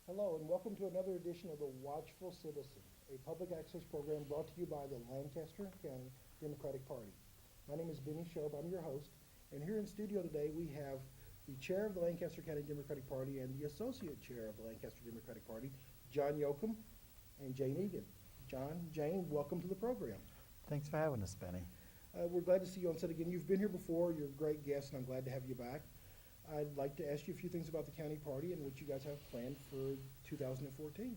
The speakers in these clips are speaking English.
Hello, and welcome to another edition of the Watchful Citizen, a public access program brought to you by the Lancaster County Democratic Party. My name is Benny Shobe, I'm your host, and here in studio today we have the chair of the Lancaster County Democratic Party and the associate chair of the Lancaster Democratic Party, John Yoakum and Jane Egan. John, Jane, welcome to the program. Thanks for having us, Benny. We're glad to see you on set again. You've been here before, you're a great guest, and I'm glad to have you back. I'd like to ask you a few things about the county party and what you guys have planned for 2014.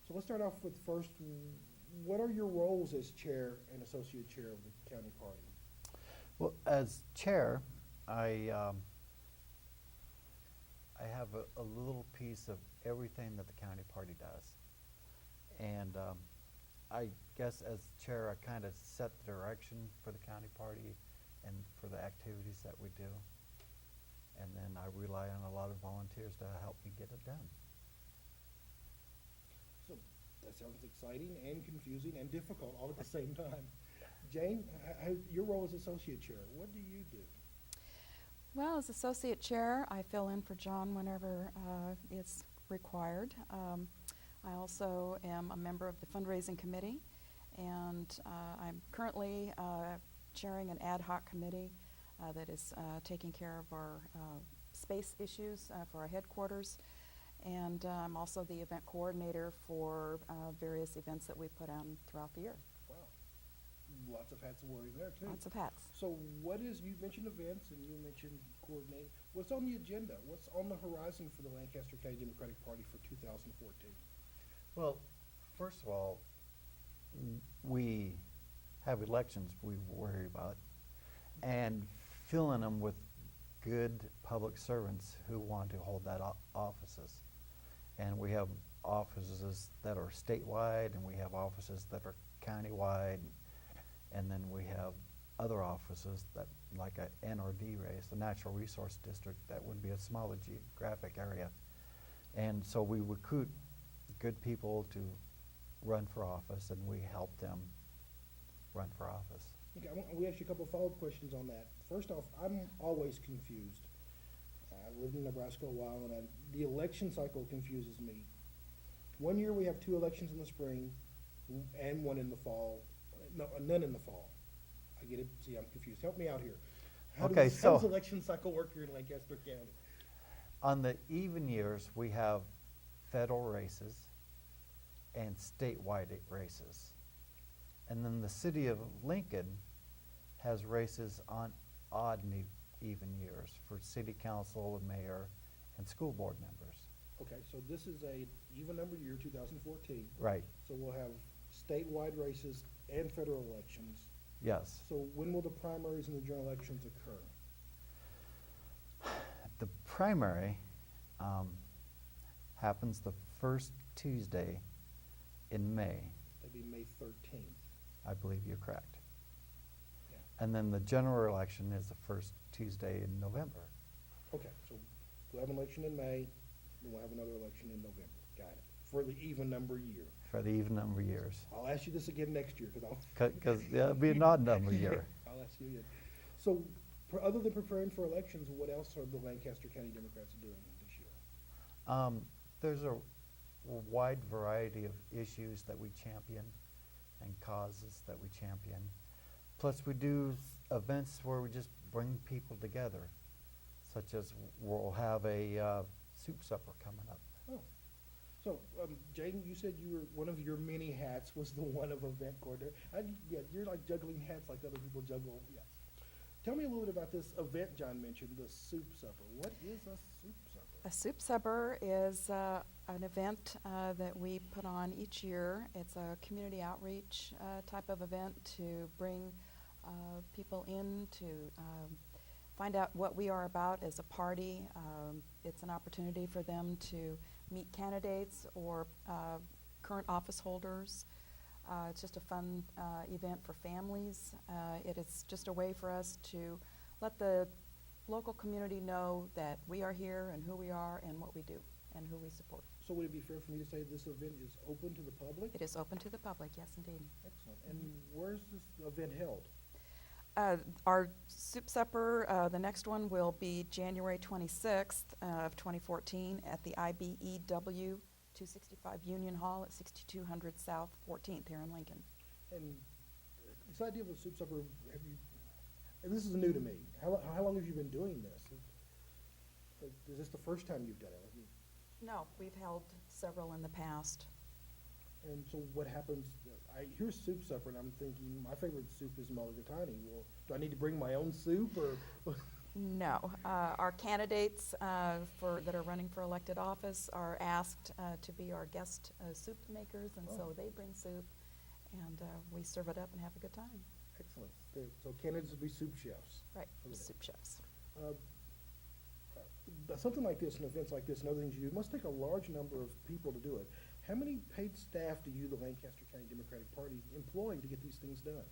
So let's start off with first, what are your roles as chair and associate chair of the county party? Well, as chair, I have a little piece of everything that the county party does. And I guess as chair, I kind of set the direction for the county party and for the activities that we do. And then I rely on a lot of volunteers to help me get it done. So that sounds exciting and confusing and difficult all at the same time. Jane, your role as associate chair, what do you do? Well, as associate chair, I fill in for John whenever it's required. I also am a member of the fundraising committee, and I'm currently chairing an ad hoc committee that is taking care of our space issues for our headquarters. And I'm also the event coordinator for various events that we put on throughout the year. Wow, lots of hats to wear there too. Lots of hats. So what is, you mentioned events and you mentioned coordinating. What's on the agenda? What's on the horizon for the Lancaster County Democratic Party for 2014? Well, first of all, we have elections we worry about, and filling them with good public servants who want to hold that offices. And we have offices that are statewide, and we have offices that are countywide, and then we have other offices that, like a NRD race, the Natural Resource District, that would be a smaller geographic area. And so we recruit good people to run for office, and we help them run for office. Okay, we ask you a couple of follow-up questions on that. First off, I'm always confused. I've lived in Nebraska a while, and the election cycle confuses me. One year we have 2 elections in the spring and 1 in the fall. No, none in the fall. I get it. See, I'm confused. Help me out here. How does the election cycle work here in Lancaster County? On the even years, we have federal races and statewide races. And then the city of Lincoln has races on odd and even years for city council and mayor and school board members. Okay, so this is a even number year, 2014. Right, So we'll have statewide races and federal elections. yes. So when will the primaries and the general elections occur? The primary happens the first Tuesday in May. That'd be May 13th. I believe you're correct. Yeah. And then the general election is the first Tuesday in November. Okay, so we'll have an election in May, then we'll have another election in November. Got it. For the even number year. For the even number years. I'll ask you this again next year, because I'll. Because it'll be an odd number year. I'll ask you again. So, other than preparing for elections, what else are the Lancaster County Democrats doing this year? There's a wide variety of issues that we champion and causes that we champion. Plus we do events where we just bring people together, such as we'll have a soup supper coming up. Oh, so Jaden, you said you were, one of your many hats was the one of event coordinator. Yeah, you're like juggling hats like other people juggle, yes. Tell me a little bit about this event John mentioned, the soup supper. What is a soup supper? A soup supper is an event that we put on each year. It's a community outreach type of event to bring people in to find out what we are about as a party. It's an opportunity for them to meet candidates or current office holders. It's just a fun event for families. It is just a way for us to let the local community know that we are here and who we are and what we do and who we support. So would it be fair for me to say this event is open to the public? It is open to the public, yes indeed. Excellent. And where's this event held? Our soup supper, the next one will be January 26th of 2014 at the IBEW 265 Union Hall at 6200 South 14th here in Lincoln. And this idea of a soup supper, and this is new to me. How long have you been doing this? Is this the first time you've done it? No, we've held several in the past. And so what happens, I hear soup supper and I'm thinking, my favorite soup is mulligatawny. Well, do I need to bring my own soup or? No, our candidates that are running for elected office are asked to be our guest soup makers, and so they bring soup, and we serve it up and have a good time. Excellent. So candidates will be soup chefs. Right, Okay. soup chefs. Something like this and events like this and other things you do must take a large number of people to do it. How many paid staff do you, the Lancaster County Democratic Party, employ to get these things done?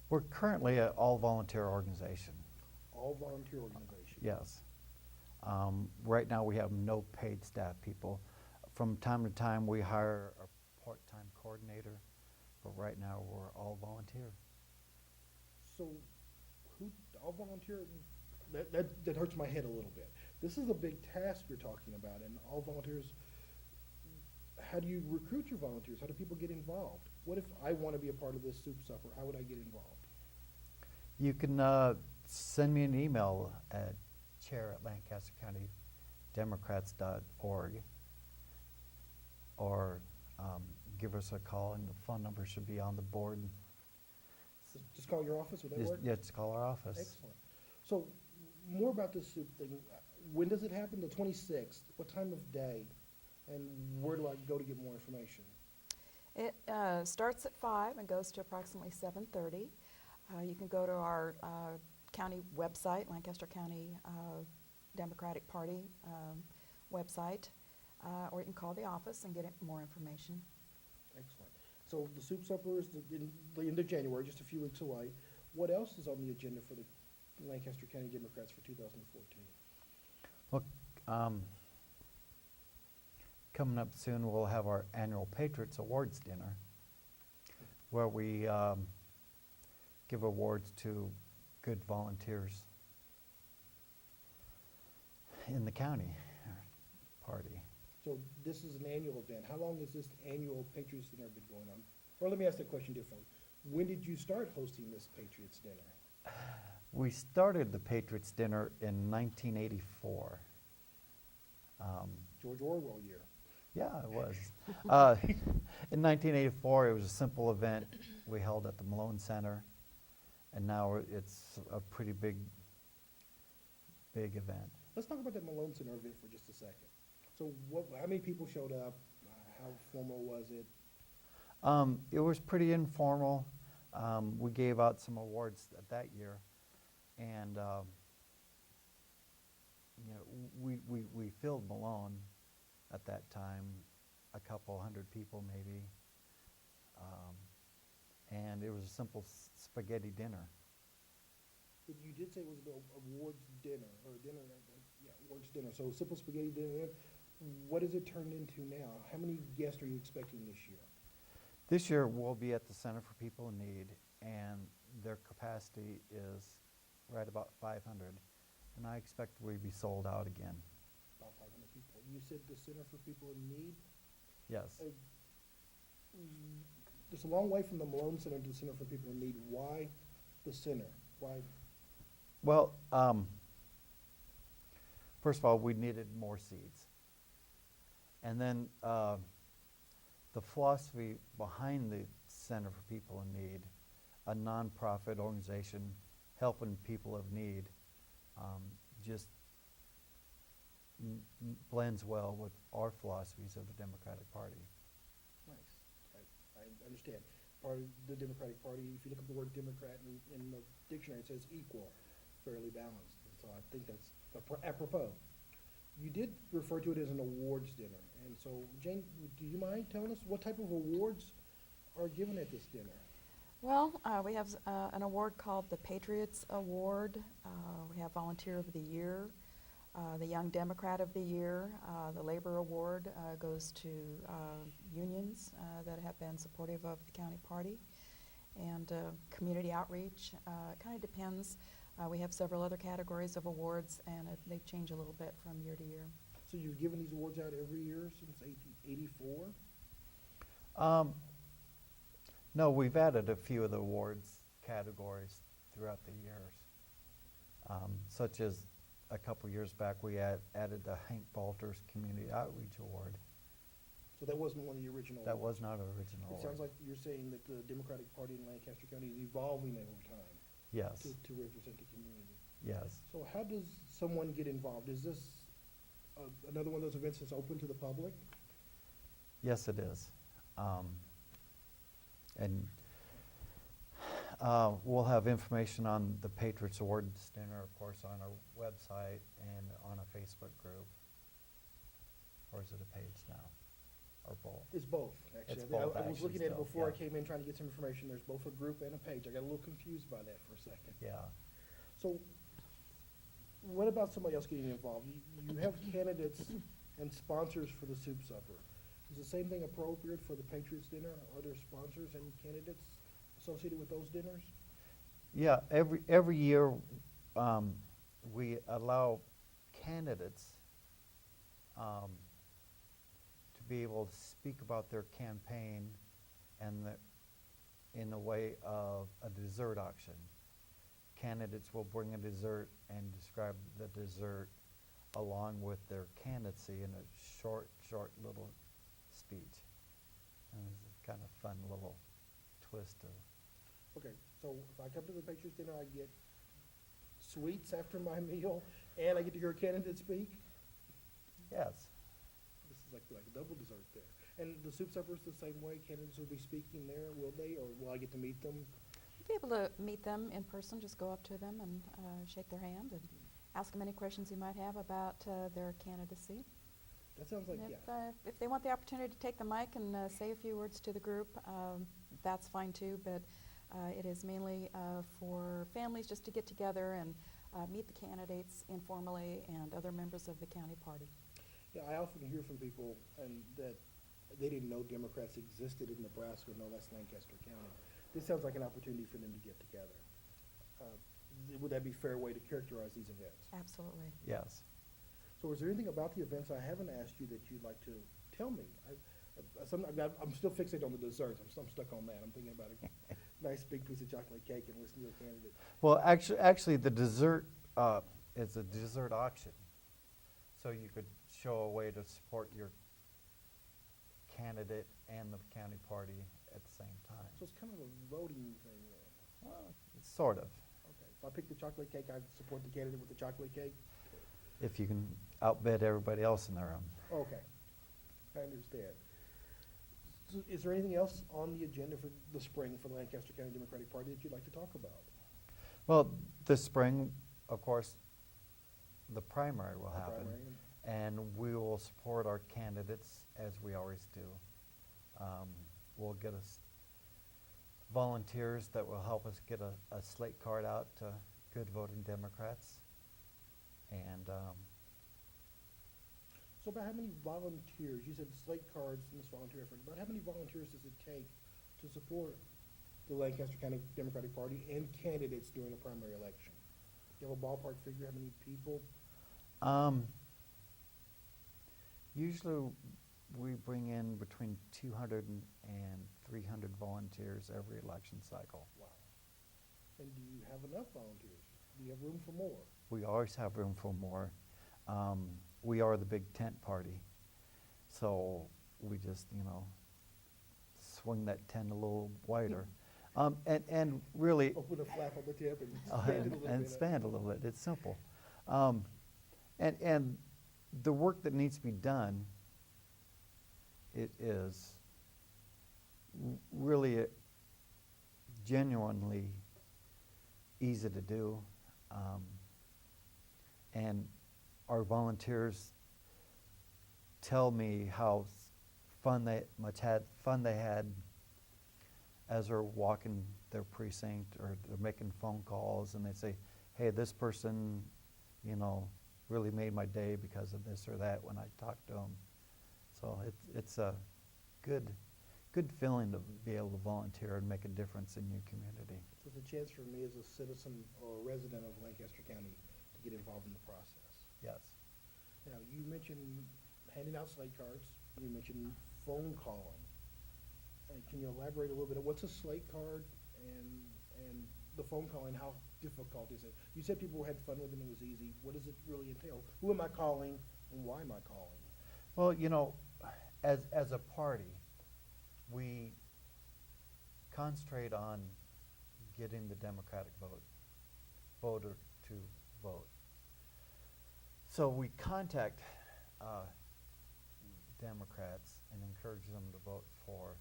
We're currently an all-volunteer organization. All volunteer organization? Yes. Right now, we have no paid staff people. From time to time, we hire a part-time coordinator, but right now, we're all volunteer. So, all volunteer, that hurts my head a little bit. This is a big task you're talking about, and all volunteers, how do you recruit your volunteers? How do people get involved? What if I want to be a part of this soup supper? How would I get involved? You can send me an email at chair@lancastercountydemocrats.org or give us a call, and the phone number should be on the board. So just call your office, would that work? Yeah, just call our office. Excellent. So, more about this soup thing. When does it happen? The 26th. What time of day? And where do I go to get more information? It starts at 5 and goes to approximately 7:30. You can go to our county website, Lancaster County Democratic Party website, or you can call the office and get more information. Excellent. So the soup supper is in the end of January, just a few weeks away. What else is on the agenda for the Lancaster County Democrats for 2014? Well, coming up soon, we'll have our annual Patriots Awards dinner, where we give awards to good volunteers in the county party. So this is an annual event. How long has this annual Patriots Dinner been going on? Or let me ask that question differently. When did you start hosting this Patriots Dinner? We started the Patriots Dinner in 1984. George Orwell year. Yeah, it was. In 1984, it was a simple event we held at the Malone Center, and now it's a pretty big event. Let's talk about that Malone Center event for just a second. So how many people showed up? How formal was it? It was pretty informal. We gave out some awards that year, and we filled Malone at that time, a couple hundred people maybe, and it was a simple spaghetti dinner. But you did say it was an awards dinner, awards dinner. So simple spaghetti dinner. What has it turned into now? How many guests are you expecting this year? This year we'll be at the Center for People in Need, and their capacity is right about 500, and I expect we'll be sold out again. About 500 people. You said the Center for People in Need? Yes. It's a long way from the Malone Center to the Center for People in Need. Why the center? Why? Well, first of all, we needed more seats. And then the philosophy behind the Center for People in Need, a nonprofit organization helping people of need, just blends well with our philosophies of the Democratic Party. Nice. I understand. Part of the Democratic Party, if you look up the word Democrat in the dictionary, it says equal, fairly balanced. And so I think that's apropos. You did refer to it as an awards dinner. And so, Jane, do you mind telling us what type of awards are given at this dinner? Well, we have an award called the Patriots Award. We have Volunteer of the Year, the Young Democrat of the Year. The Labor Award goes to unions that have been supportive of the county party. and community outreach. It kind of depends. We have several other categories of awards, and they change a little bit from year to year. So you've given these awards out every year since 1984? No, we've added a few of the awards categories throughout the years, such as a couple years back we added the Hank Balters Community Outreach Award. So that wasn't one of the original? That was not an original It award. sounds like you're saying that the Democratic Party in Lancaster County is evolving over time Yes, to represent the community. yes. So how does someone get involved? Is this another one of those events that's open to the public? Yes, it is. And we'll have information on the Patriots Awards Dinner, of course, on our website and on a Facebook group. Or is it a page now? Or both? It's both, actually. It's I think both, I was actually, looking at it still, before I yeah. came in trying to get some information. There's both a group and a page. I got a little confused by that for a second. Yeah. So what about somebody else getting involved? You have candidates and sponsors for the soup supper. Is the same thing appropriate for the Patriots Dinner? Are there sponsors and candidates associated with those dinners? Yeah, every year we allow candidates to be able to speak about their campaign and in the way of a dessert auction. Candidates will bring a dessert and describe the dessert along with their candidacy in a short little speech. And it's a kind of fun little twist of. Okay, so if I come to the Patriots Dinner, I get sweets after my meal, and I get to hear a candidate speak? Yes. This is like a double dessert there. And the soup supper's the same way? Candidates will be speaking there, will they, or will I get to meet them? You'll be able to meet them in person, just go up to them and shake their hand and ask them any questions you might have about their candidacy. That sounds like, And yeah. if they want the opportunity to take the mic and say a few words to the group, that's fine too, but it is mainly for families just to get together and meet the candidates informally and other members of the county party. Yeah, I often hear from people and that they didn't know Democrats existed in Nebraska. No, that's Lancaster County. This sounds like an opportunity for them to get together. Would that be a fair way to characterize these events? Absolutely. Yes. So is there anything about the events I haven't asked you that you'd like to tell me? I'm still fixated on the desserts. I'm stuck on that. I'm thinking about a nice big piece of chocolate cake and listen to a candidate. Well, actually, the dessert is a dessert auction. So you could show a way to support your candidate and the county party at the same time. So it's kind of a voting thing then. Well, sort of, Okay, if I pick the chocolate cake, I support the candidate with the chocolate cake? if you can outbid everybody else in the room. Okay, I understand. So is there anything else on the agenda for the spring for the Lancaster County Democratic Party that you'd like to talk about? Well, this spring, of course, the primary will The happen. primary? And we will support our candidates as we always do. We'll get us volunteers that will help us get a slate card out to good voting Democrats. And So about how many volunteers, you said slate cards in this volunteer effort, about how many volunteers does it take to support the Lancaster County Democratic Party and candidates during the primary election? Do you have a ballpark figure, how many people? usually we bring in between 200 and 300 volunteers every election cycle. Wow. And do you have enough volunteers? Do you have room for more? We always have room for more. We are the big tent party, so we just, swing that tent a little wider. And really, Open a flap on the tip and expand it a little bit. and expand a little bit. It's simple. And the work that needs to be done, it is really genuinely easy to do. And our volunteers tell me how fun they had as they're walking their precinct or they're making phone calls, and they say, hey, this person, really made my day because of this or that when I talked to them. So it's a good good feeling to be able to volunteer and make a difference in your community. So it's a chance for me as a citizen or a resident of Lancaster County to get involved in the process. Yes. Now, you mentioned handing out slate cards, you mentioned phone calling. Can you elaborate a little bit on what's a slate card and the phone calling, how difficult is it? You said people had fun with it and it was easy. What does it really entail? Who am I calling and why am I calling? Well, you know, as a party, we concentrate on getting the Democratic voter to vote. So we contact Democrats and encourage them to vote for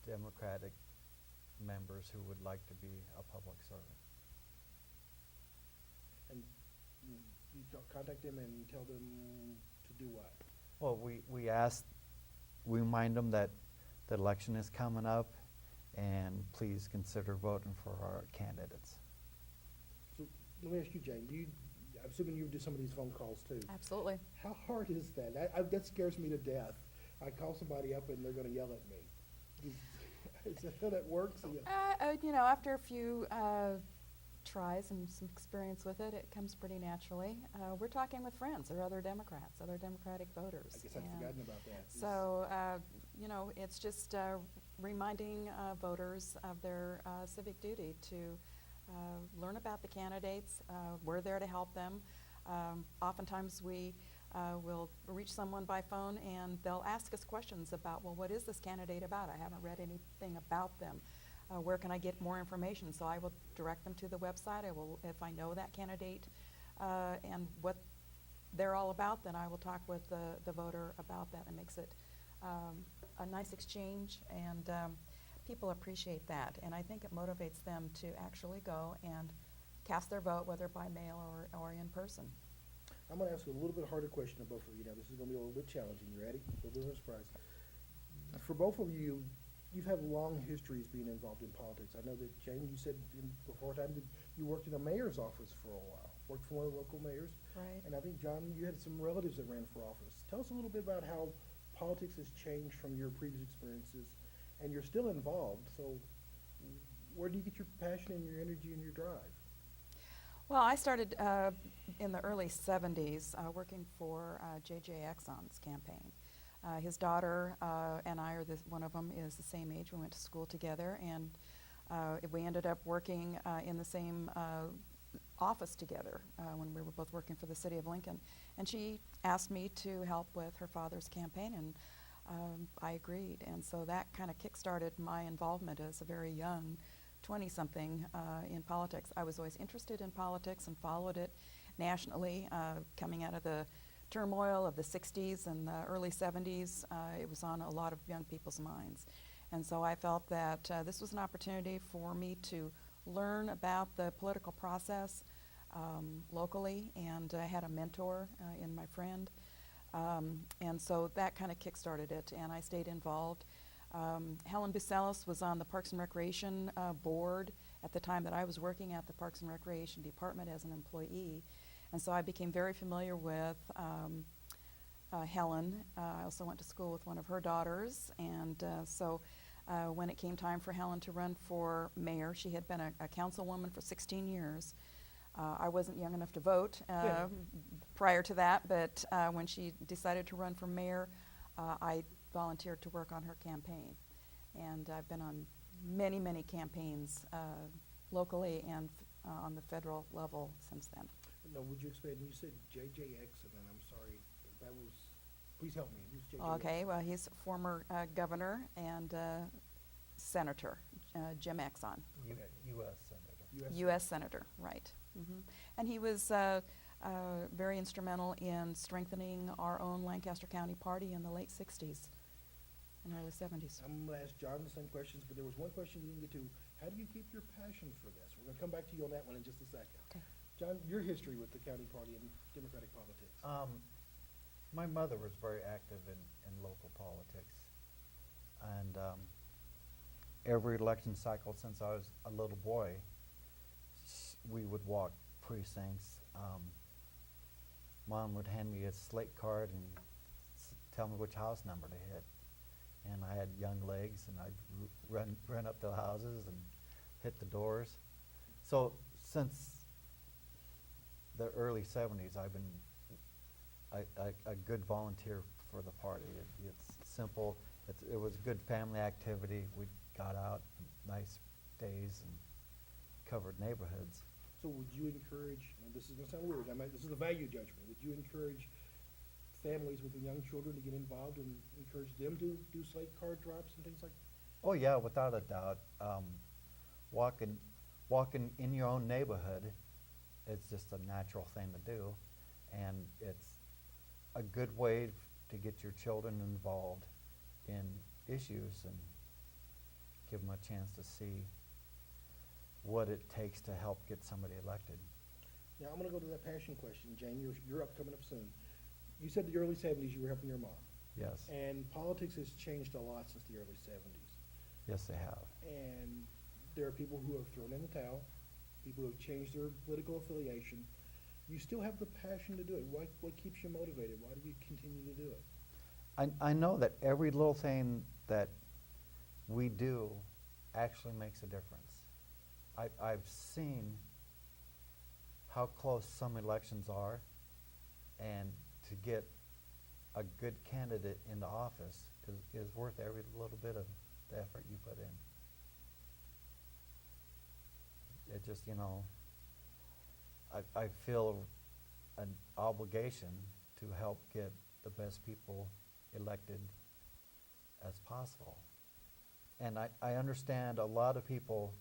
Democratic members who would like to be a public servant. And you contact them and tell them to do what? Well, we remind them that the election is coming up and please consider voting for our candidates. So let me ask you, Jane, I'm assuming you do some of these phone calls too. Absolutely. How hard is that? That scares me to death. I call somebody up and they're gonna yell at me. Is that how that works? You know, after a few tries and some experience with it, it comes pretty naturally. We're talking with friends or other Democrats, other Democratic voters. I guess I'd forgotten about that. So, you know, it's just reminding voters of their civic duty to learn about the candidates. We're there to help them. Oftentimes we will reach someone by phone and they'll ask us questions about, well, what is this candidate about? I haven't read anything about them. Where can I get more information? So I will direct them to the website. I will, if I know that candidate and what they're all about, then I will talk with the voter about that. It makes it a nice exchange, and people appreciate that. And I think it motivates them to actually go and cast their vote, whether by mail or in person. I'm gonna ask a little bit harder question of both of you now. This is gonna be a little bit challenging. You ready? A little bit of a surprise. For both of you, you've had long histories being involved in politics. I know that, Jane, you said before time that you worked in a mayor's office for a while, worked for one of the local mayors. Right. And I think, John, you had some relatives that ran for office. Tell us a little bit about how politics has changed from your previous experiences, and you're still involved, so where do you get your passion and your energy and your drive? Well, I started in the early 70s working for J.J. Exxon's campaign. His daughter and I one of them is the same age. We went to school together, and we ended up working in the same office together when we were both working for the city of Lincoln. And she asked me to help with her father's campaign, and I agreed. And so that kind of kick-started my involvement as a very young 20-something in politics. I was always interested in politics and followed it nationally, coming out of the turmoil of the 60s and the early 70s. It was on a lot of young people's minds. And so I felt that this was an opportunity for me to learn about the political process locally, and I had a mentor in my friend. And so that kind of kick-started it, and I stayed involved. Helen Bucelis was on the Parks and Recreation board at the time that I was working at the Parks and Recreation Department as an employee. And so I became very familiar with Helen. I also went to school with one of her daughters, and so when it came time for Helen to run for mayor, she had been a councilwoman for 16 years. I wasn't young enough to vote prior to that, but when she decided to run for mayor, I volunteered to work on her campaign. And I've been on many, many campaigns locally and on the federal level since then. No, would you expand? You said JJX, and then I'm sorry, that was, please help me. Who's JJX? Okay, well, he's former governor and senator, Jim Exxon. U.S. Senator. U.S. Senator, right. And he was very instrumental in strengthening our own Lancaster County party in the late 60s and early 70s. I'm going to ask John the same questions, but there was one question you didn't get to. How do you keep your passion for this? We're going to come back to you on that one in just a second. Okay. John, your history with the county party and Democratic politics. My mother was very active in local politics, and every election cycle since I was a little boy, we would walk precincts. Mom would hand me a slate card and tell me which house number to hit, and I had young legs, and I'd run up to the houses and hit the doors. So since the early 70s, I've been a good volunteer for the party. It's simple. It was a good family activity. We got out nice days and covered neighborhoods. So would you encourage, and this is gonna sound weird, this is a value judgment, would you encourage families with young children to get involved and encourage them to do slate card drops and things like that? Oh yeah, without a doubt. Walking in your own neighborhood, it's just a natural thing to do, and it's a good way to get your children involved in issues and give them a chance to see what it takes to help get somebody elected. Now, I'm gonna go to that passion question. Jane, you're coming up soon. You said the early 70s you were helping your mom. Yes, And politics has changed a lot since the early 70s. yes they have. And there are people who have thrown in the towel, people who have changed their political affiliation. You still have the passion to do it. What keeps you motivated? Why do you continue to do it? I know that every little thing that we do actually makes a difference. I've seen how close some elections are, and to get a good candidate into office is worth every little bit of the effort you put in. It just, I feel an obligation to help get the best people elected as possible. And I understand a lot of people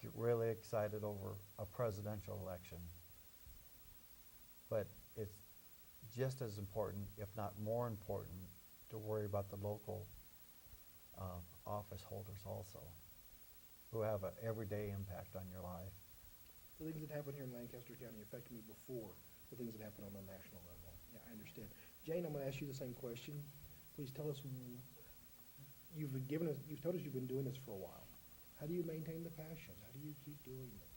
get really excited over a presidential election, but it's just as important, if not more important, to worry about the local office holders also, who have an everyday impact on your life. The things that happen here in Lancaster County affect me before the things that happen on the national level. Yeah, I understand. Jane, I'm gonna ask you the same question. Please tell us, you've told us you've been doing this for a while. How do you maintain the passion? How do you keep doing it?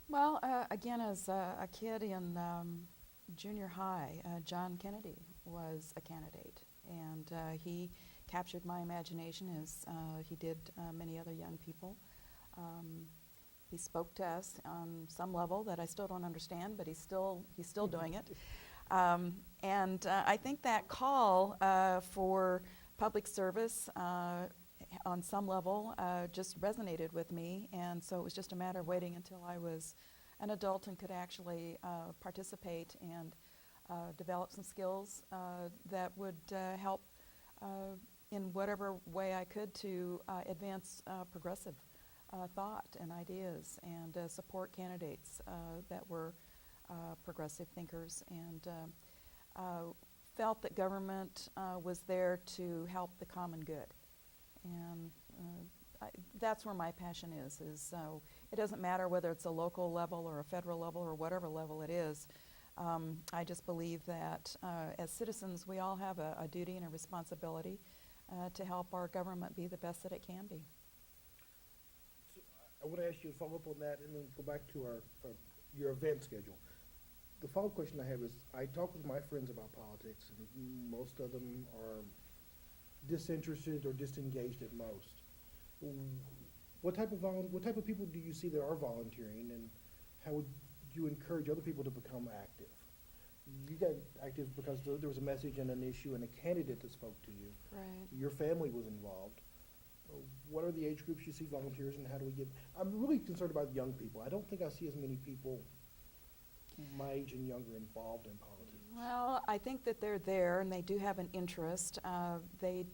Well, again, as a kid in junior high, John Kennedy was a candidate, and he captured my imagination as he did many other young people. He spoke to us on some level that I still don't understand, but he's still doing it. And I think that call for public service on some level just resonated with me, and so it was just a matter of waiting until I was an adult and could actually participate and develop some skills that would help in whatever way I could to advance progressive thought and ideas, and support candidates that were progressive thinkers, and felt that government was there to help the common good. And that's where my passion is it doesn't matter whether it's a local level or a federal level or whatever level it is. I just believe that as citizens we all have a duty and a responsibility to help our government be the best that it can be. So I want to ask you to follow up on that and then go back to your event schedule. The follow-up question I have is, I talk with my friends about politics, and most of them are disinterested or disengaged at most. What type of people do you see that are volunteering, and how would you encourage other people to become active? You got active because there was a message and an issue and a candidate that spoke to you. Right. Your family was involved. What are the age groups you see volunteers, and how do we get? I'm really concerned about young people. I don't think I see as many people my age and younger involved in politics. Well, I think that they're there and they do have an interest. They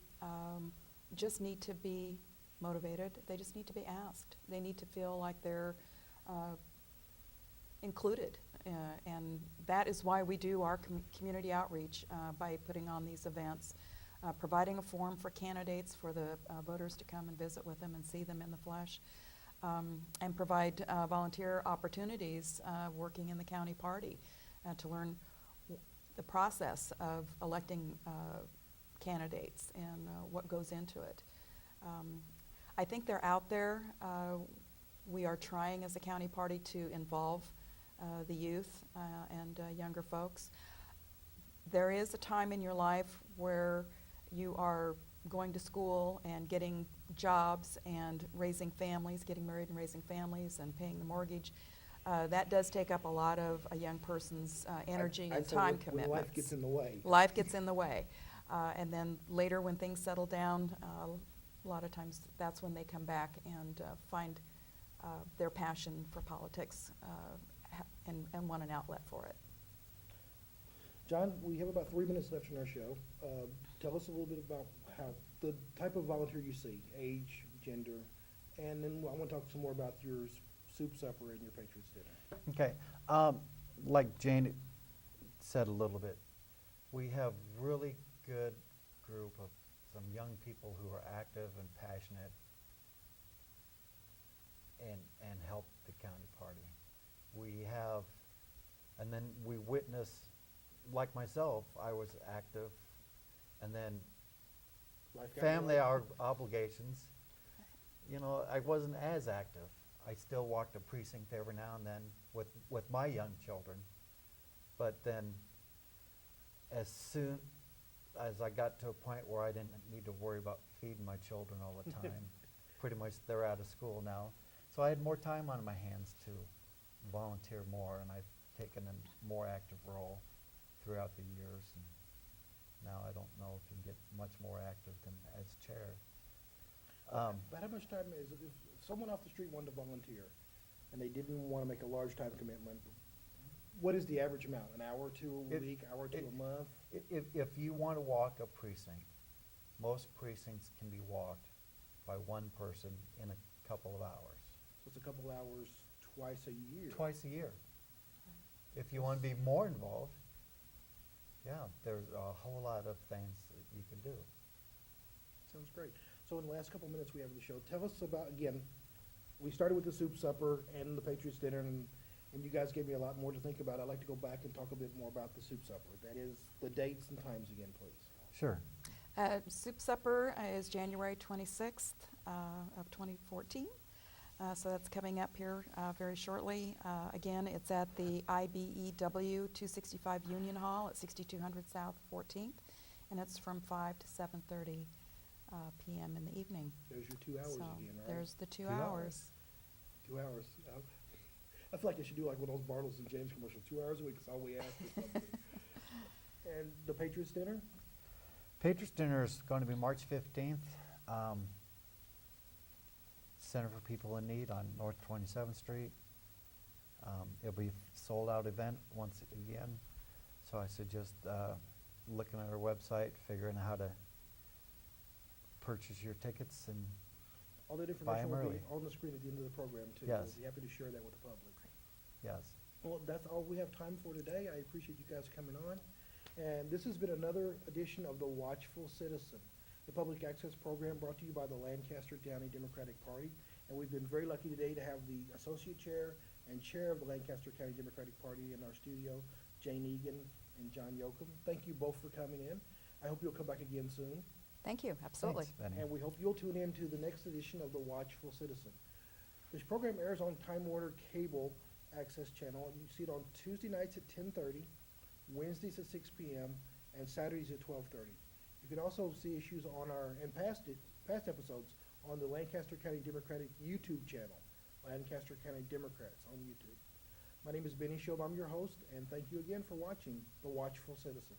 just need to be motivated. They just need to be asked. They need to feel like they're included. And that is why we do our community outreach by putting on these events, providing a forum for candidates, for the voters to come and visit with them and see them in the flesh, and provide volunteer opportunities working in the county party to learn the process of electing candidates and what goes into it. I think they're out there. We are trying as a county party to involve the youth and younger folks. There is a time in your life where you are going to school and getting jobs and raising families, getting married and raising families and paying the mortgage, that does take up a lot of a young person's energy I'd and say time when commitments. life gets in the way. Life gets in the way. And then later when things settle down, a lot of times that's when they come back and find their passion for politics and want an outlet for it. John, we have about 3 minutes left in our show. Tell us a little bit about how the type of volunteer you see, age, gender, and then I want to talk some more about your soup supper and your Patriots dinner. Okay, like Jane said a little bit, we have really good group of some young people who are active and passionate and help the county party. We have, and then we witness, like myself, I was active, and then Life got family in the way. obligations, you know, I wasn't as active. I still walked a precinct every now and then with my young children. But then as soon as I got to a point where I didn't need to worry about feeding my children all the time, pretty much they're out of school now. So I had more time on my hands to volunteer more, and I've taken a more active role throughout the years. And now I don't know if you can get much more active than as chair. About how much time is it, if someone off the street wanted to volunteer and they didn't want to make a large time commitment, what is the average amount? An hour or two a week, hour or two a month? If you want to walk a precinct, most precincts can be walked by one person in a couple of hours. So it's a couple hours twice a year. Twice a year. If you want to be more involved, yeah, there's a whole lot of things that you can do. Sounds great. So in the last couple minutes we have of the show, tell us about, again, we started with the soup supper and the Patriots dinner, and you guys gave me a lot more to think about. I'd like to go back and talk a bit more about the soup supper. That is the dates and times again, please. Sure. Soup supper is January 26th of 2014. So that's coming up here very shortly. Again, it's at the IBEW 265 Union Hall at 6200 South 14th, and it's from 5 to 7:30 p.m. in the evening. There's your 2 hours So again, right? there's the 2 2 hours. hours. 2 hours. I feel like I should do like one of those Bartles and James commercials, 2 hours a week, that's all we ask or something. And the Patriots dinner? Patriots dinner is going to be March 15th. Center for People in Need on North 27th Street. It'll be a sold-out event once again. So I suggest looking at our website, figuring out how to purchase your tickets, and All that Buy 'em information will be early. on the screen at the end of the program too. Yes. We'll be happy to share that with the public. yes. Well, that's all we have time for today. I appreciate you guys coming on. And this has been another edition of the Watchful Citizen, the public access program brought to you by the Lancaster County Democratic Party. And we've been very lucky today to have the associate chair and chair of the Lancaster County Democratic Party in our studio, Jane Egan and John Yoakum. Thank you both for coming in. I hope you'll come back again soon. Thank you, absolutely. Thanks, Benny. And we hope you'll tune in to the next edition of the Watchful Citizen. This program airs on Time Warner Cable Access Channel. You see it on Tuesday nights at 10:30, Wednesdays at 6 p.m., and Saturdays at 12:30. You can also see issues on our, and past episodes, on the Lancaster County Democratic YouTube channel, Lancaster County Democrats on YouTube. My name is Benny Shobe. I'm your host, and thank you again for watching The Watchful Citizen.